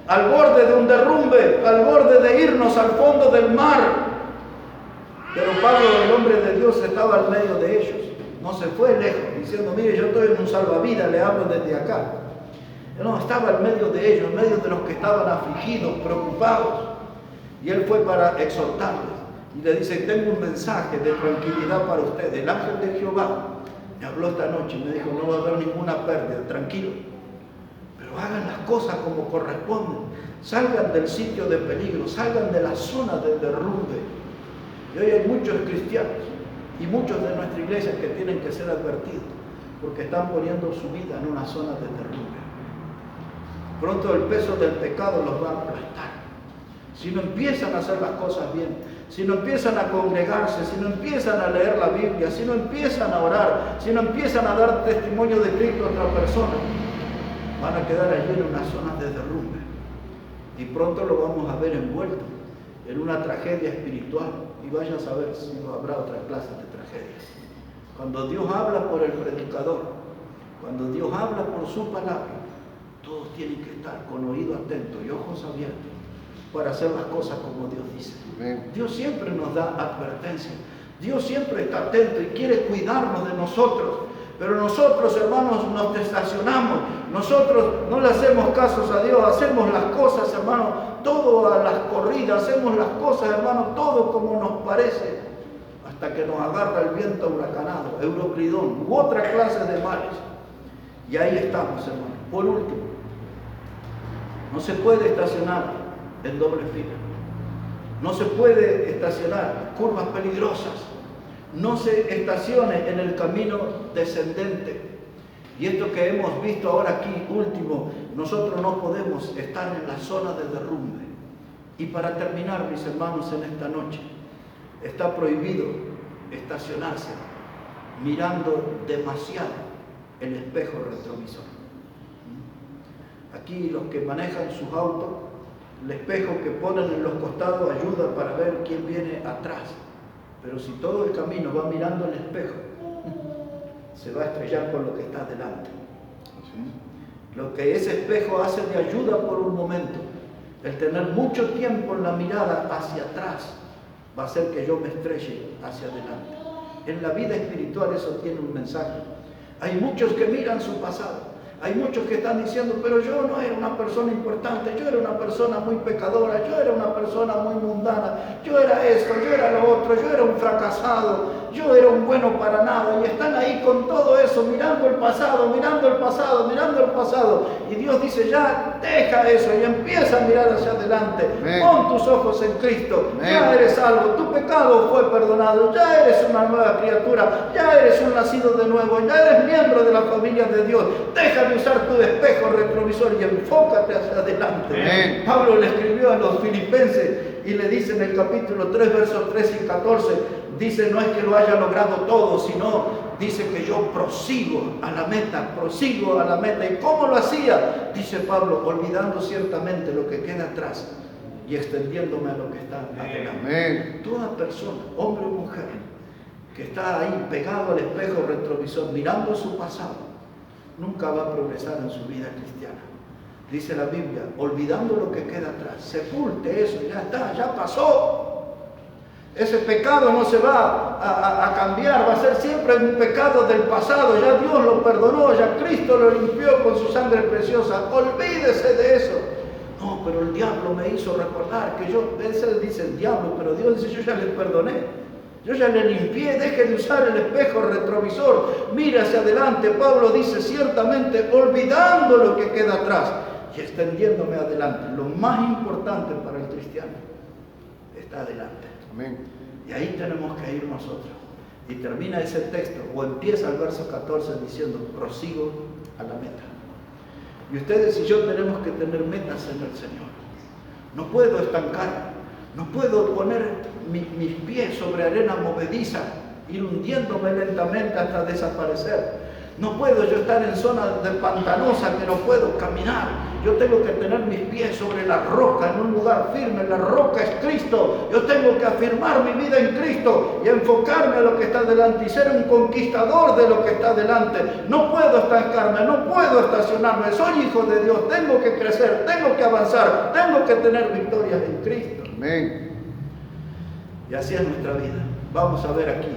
Al borde de un derrumbe, al borde de irnos al fondo del mar. Pero Pablo, el hombre de Dios, estaba al medio de ellos. No se fue lejos, diciendo, mire, yo estoy en un salvavidas, le hablo desde acá. No, estaba al medio de ellos, en medio de los que estaban afligidos, preocupados. Y él fue para exhortarles. Y le dice, tengo un mensaje de tranquilidad para ustedes. El ángel de Jehová me habló esta noche y me dijo, no va a haber ninguna pérdida, tranquilo. Hagan las cosas como corresponden, salgan del sitio de peligro, salgan de la zona del derrumbe. Y hoy hay muchos cristianos y muchos de nuestra iglesia que tienen que ser advertidos porque están poniendo su vida en una zona de derrumbe. Pronto el peso del pecado los va a aplastar. Si no empiezan a hacer las cosas bien, si no empiezan a congregarse, si no empiezan a leer la Biblia, si no empiezan a orar, si no empiezan a dar testimonio de Cristo a otra persona, van a quedar allí en una zona de derrumbe y pronto lo vamos a ver envuelto en una tragedia espiritual y vaya a saber si no habrá otra clase de tragedias. Cuando Dios habla por el predicador, cuando Dios habla por su palabra, todos tienen que estar con oído atento y ojos abiertos para hacer las cosas como Dios dice. Dios siempre nos da advertencia, Dios siempre está atento y quiere cuidarnos de nosotros. Pero nosotros, hermanos, nos estacionamos, nosotros no le hacemos casos a Dios, hacemos las cosas, hermanos, todo a las corridas, hacemos las cosas, hermanos, todo como nos parece, hasta que nos agarra el viento huracanado, Euroclidón, u otra clase de males. Y ahí estamos, hermanos. Por último, no se puede estacionar en doble fila, no se puede estacionar curvas peligrosas. No se estacione en el camino descendente. Y esto que hemos visto ahora aquí último, nosotros no podemos estar en la zona de derrumbe. Y para terminar, mis hermanos, en esta noche, está prohibido estacionarse mirando demasiado el espejo retrovisor. Aquí los que manejan sus autos, el espejo que ponen en los costados ayuda para ver quién viene atrás. Pero si todo el camino va mirando el espejo, se va a estrellar con lo que está delante. Lo que ese espejo hace de ayuda por un momento, el tener mucho tiempo en la mirada hacia atrás, va a hacer que yo me estrelle hacia adelante. En la vida espiritual eso tiene un mensaje. Hay muchos que miran su pasado. Hay muchos que están diciendo, pero yo no era una persona importante, yo era una persona muy pecadora, yo era una persona muy mundana, yo era esto, yo era lo otro, yo era un fracasado, yo era un bueno para nada, y están ahí con todo eso, mirando el pasado, mirando el pasado, mirando el pasado, y Dios dice, ya deja eso y empieza a mirar hacia adelante. Amén. Pon tus ojos en Cristo. Amén. Ya eres salvo, tu pecado fue perdonado, ya eres una nueva criatura, ya eres un nacido de nuevo, ya eres miembro de la familia de Dios. Deja de usar tu espejo retrovisor y enfócate hacia adelante. Amén. Pablo le escribió a los filipenses y le dice en el capítulo 3, versos 13 y 14, dice, no es que lo haya logrado todo, sino dice que yo prosigo a la meta, prosigo a la meta. ¿Y cómo lo hacía? Dice Pablo, olvidando ciertamente lo que queda atrás y extendiéndome a lo que está adelante. Amén. Toda persona, hombre o mujer, que está ahí pegado al espejo retrovisor, mirando su pasado, nunca va a progresar en su vida cristiana. Dice la Biblia, olvidando lo que queda atrás, sepulte eso, ya está, ya pasó. Ese pecado no se va a cambiar, va a ser siempre un pecado del pasado. Ya Dios lo perdonó, ya Cristo lo limpió con su sangre preciosa. Olvídese de eso. No, pero el diablo me hizo recordar que yo, ese dice el diablo, pero Dios dice, yo ya le perdoné. Yo ya le limpié, deje de usar el espejo retrovisor, mire hacia adelante. Pablo dice, ciertamente, olvidando lo que queda atrás y extendiéndome adelante. Lo más importante para el cristiano está adelante. Amén. Y ahí tenemos que ir nosotros. Y termina ese texto, o empieza el verso 14 diciendo, prosigo a la meta. Y ustedes y yo tenemos que tener metas en el Señor. No puedo estancar, no puedo poner mis pies sobre arena movediza, ir hundiéndome lentamente hasta desaparecer. No puedo yo estar en zona de pantanosa que no puedo caminar. Yo tengo que tener mis pies sobre la roca, en un lugar firme. La roca es Cristo. Yo tengo que afirmar mi vida en Cristo y enfocarme a lo que está delante y ser un conquistador de lo que está delante. No puedo estancarme, no puedo estacionarme. Soy hijo de Dios, tengo que crecer, tengo que avanzar, tengo que tener victorias en Cristo. Amén. Y así es nuestra vida. Vamos a ver aquí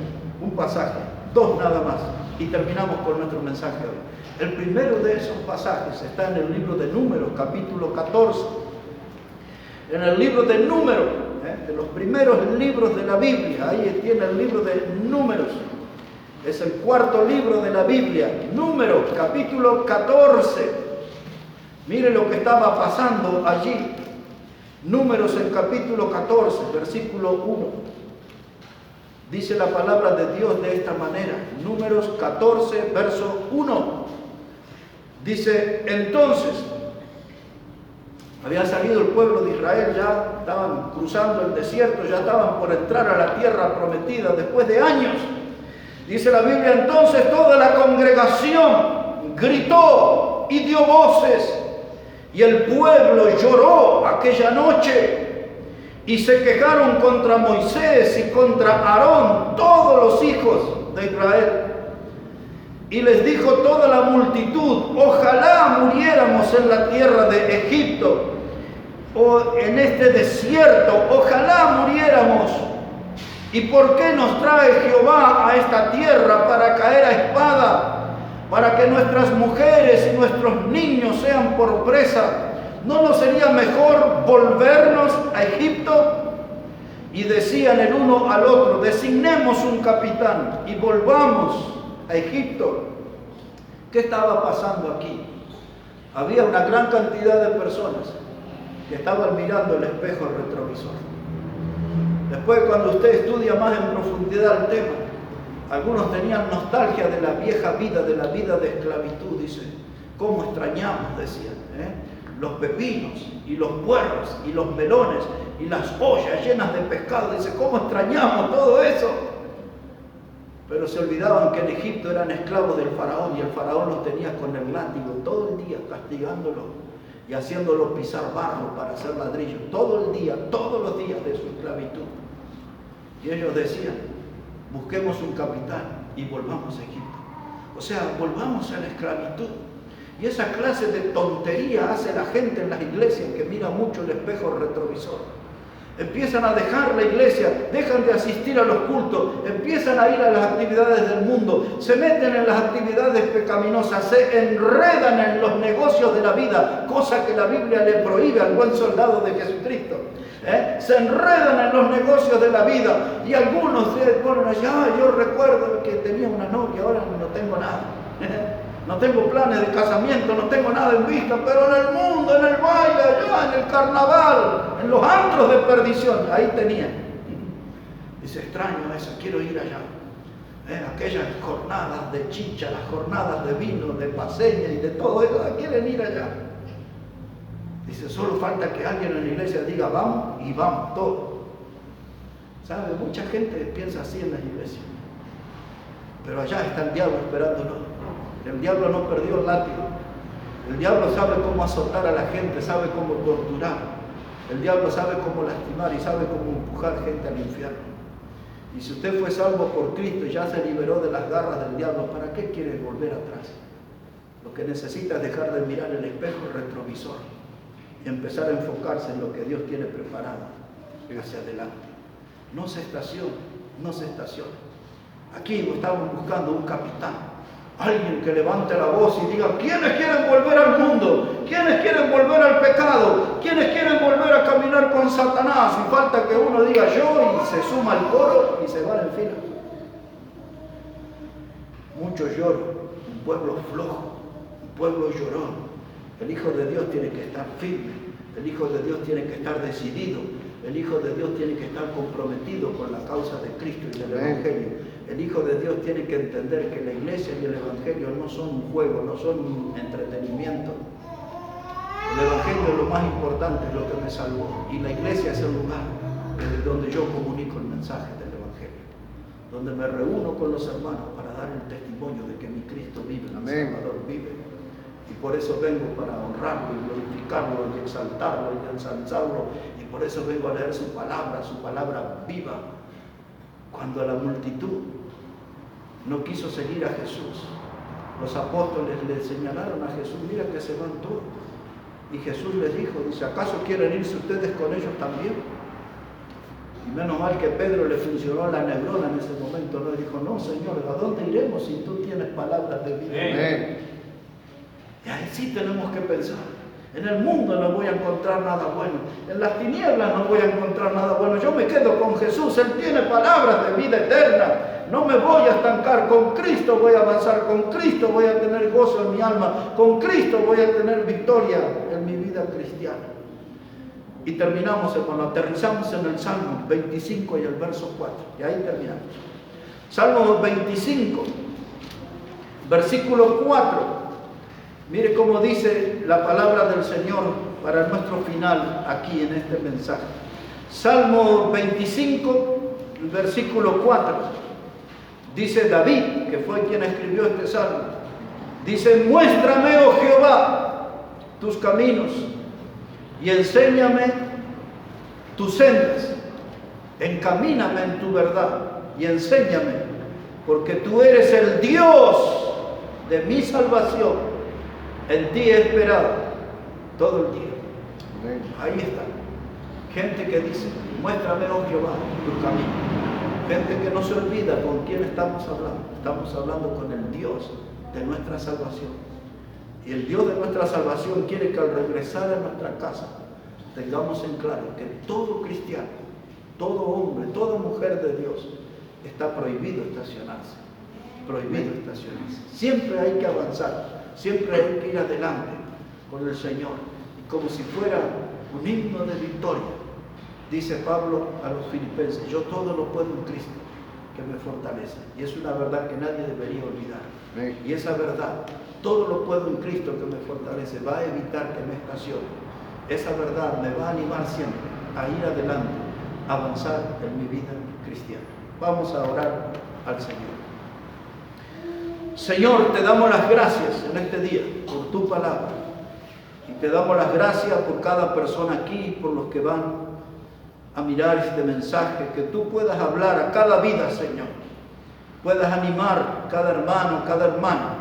un pasaje, dos nada más, y terminamos con nuestro mensaje hoy. El primero de esos pasajes está en el libro de Números, capítulo 14. En el libro de Números, de los primeros libros de la Biblia, ahí tiene el libro de Números. Es el cuarto libro de la Biblia, Números, capítulo 14. Mire lo que estaba pasando allí. Números, el capítulo 14, versículo 1. Dice la palabra de Dios de esta manera. Números 14, verso 1. Dice, entonces, había salido el pueblo de Israel, ya estaban cruzando el desierto, ya estaban por entrar a la tierra prometida después de años. Dice la Biblia, entonces toda la congregación gritó y dio voces, y el pueblo lloró aquella noche, y se quejaron contra Moisés y contra Aarón, todos los hijos de Israel. Y les dijo toda la multitud, ojalá muriéramos en la tierra de Egipto, o en este desierto, ojalá muriéramos. ¿Y por qué nos trae Jehová a esta tierra para caer a espada, para que nuestras mujeres y nuestros niños sean por presa? ¿No nos sería mejor volvernos a Egipto? Y decían el uno al otro, designemos un capitán y volvamos a Egipto. ¿Qué estaba pasando aquí? Había una gran cantidad de personas que estaban mirando el espejo retrovisor. Después, cuando usted estudia más en profundidad el tema, algunos tenían nostalgia de la vieja vida, de la vida de esclavitud. Dice, ¿cómo extrañamos? Decían, los pepinos y los puerros y los melones y las ollas llenas de pescado. Dice, ¿cómo extrañamos todo eso? Pero se olvidaban que en Egipto eran esclavos del faraón y el faraón los tenía con el látigo todo el día castigándolo y haciéndolo pisar barro para hacer ladrillo todo el día, todos los días de su esclavitud. Y ellos decían, busquemos un capitán y volvamos a Egipto. O sea, volvamos a la esclavitud. Y esa clase de tontería hace la gente en las iglesias que mira mucho el espejo retrovisor. Empiezan a dejar la iglesia, dejan de asistir a los cultos, empiezan a ir a las actividades del mundo, se meten en las actividades pecaminosas, se enredan en los negocios de la vida, cosa que la Biblia le prohíbe al buen soldado de Jesucristo. Se enredan en los negocios de la vida y algunos se ponen allá, yo recuerdo que tenía una novia, ahora no tengo nada. No tengo planes de casamiento, no tengo nada en vista, pero en el mundo, en el baile, allá, en el carnaval, en los antros de perdición, ahí tenía. Dice, extraño eso, quiero ir allá. Aquellas jornadas de chicha, las jornadas de vino, de paseña y de todo eso, quieren ir allá. Dice, solo falta que alguien en la iglesia diga, vamos, y vamos, todos. ¿Sabe? Mucha gente piensa así en las iglesias. Pero allá está el diablo esperándolo. El diablo no perdió el látigo. El diablo sabe cómo azotar a la gente, sabe cómo torturar. El diablo sabe cómo lastimar y sabe cómo empujar gente al infierno. Y si usted fue salvo por Cristo y ya se liberó de las garras del diablo, ¿para qué quiere volver atrás? Lo que necesita es dejar de mirar el espejo retrovisor y empezar a enfocarse en lo que Dios tiene preparado hacia adelante. No se estacione, no se estacione. Aquí estamos buscando un capitán. Alguien que levante la voz y diga, ¿quiénes quieren volver al mundo? ¿Quiénes quieren volver al pecado? ¿Quiénes quieren volver a caminar con Satanás? Y falta que uno diga yo y se suma al coro y se va en fila. Mucho lloro, un pueblo flojo, un pueblo llorón. El Hijo de Dios tiene que estar firme, el Hijo de Dios tiene que estar decidido, el Hijo de Dios tiene que estar comprometido con la causa de Cristo y del Evangelio. El Hijo de Dios tiene que entender que la iglesia y el Evangelio no son un juego, no son un entretenimiento. El Evangelio es lo más importante, es lo que me salvó. Y la iglesia es el lugar desde donde yo comunico el mensaje del Evangelio. Donde me reúno con los hermanos para dar el testimonio de que mi Cristo vive, mi Salvador vive. Y por eso vengo para honrarlo y glorificarlo y exaltarlo y ensalzarlo. Y por eso vengo a leer su palabra viva. Cuando la multitud no quiso seguir a Jesús, los apóstoles le señalaron a Jesús, mira que se van todos. Y Jesús les dijo, dice, ¿acaso quieren irse ustedes con ellos también? Y menos mal que Pedro le funcionó la neurona en ese momento, ¿no? Y dijo, no, Señor, ¿a dónde iremos si tú tienes palabras de vida? Y ahí sí tenemos que pensar. En el mundo no voy a encontrar nada bueno. En las tinieblas no voy a encontrar nada bueno. Yo me quedo con Jesús. Él tiene palabras de vida eterna. No me voy a estancar. Con Cristo voy a avanzar. Con Cristo voy a tener gozo en mi alma. Con Cristo voy a tener victoria en mi vida cristiana. Y terminamos, cuando aterrizamos en el Salmo 25 y el verso 4. Y ahí terminamos. Salmo 25, versículo 4. Mire cómo dice la palabra del Señor para nuestro final aquí en este mensaje. Salmo 25, versículo 4. Dice David, que fue quien escribió este salmo. Dice, muéstrame, oh Jehová, tus caminos y enséñame tus sendas. Encamíname en tu verdad y enséñame, porque tú eres el Dios de mi salvación. En ti he esperado todo el día. Ahí está. Gente que dice, muéstrame, oh Jehová, tu camino. Gente que no se olvida con quién estamos hablando. Estamos hablando con el Dios de nuestra salvación. Y el Dios de nuestra salvación quiere que al regresar a nuestra casa tengamos en claro que todo cristiano, todo hombre, toda mujer de Dios está prohibido estacionarse. Prohibido estacionarse. Siempre hay que avanzar. Siempre hay que ir adelante con el Señor, y como si fuera un himno de victoria. Dice Pablo a los filipenses, yo todo lo puedo en Cristo, que me fortalece. Y es una verdad que nadie debería olvidar. Y esa verdad, todo lo puedo en Cristo que me fortalece, va a evitar que me estacione. Esa verdad me va a animar siempre a ir adelante, a avanzar en mi vida cristiana. Vamos a orar al Señor. Señor, te damos las gracias en este día por tu palabra. Y te damos las gracias por cada persona aquí, por los que van a mirar este mensaje. Que tú puedas hablar a cada vida, Señor. Puedas animar a cada hermano, cada hermana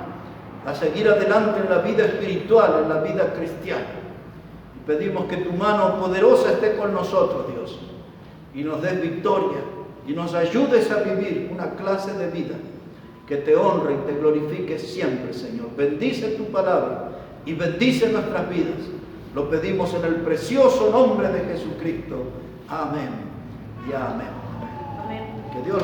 a seguir adelante en la vida espiritual, en la vida cristiana. Y pedimos que tu mano poderosa esté con nosotros, Dios. Y nos des victoria. Y nos ayudes a vivir una clase de vida que te honre y te glorifique siempre, Señor. Bendice tu palabra y bendice nuestras vidas. Lo pedimos en el precioso nombre de Jesucristo. Amén y amén. Amén. Que Dios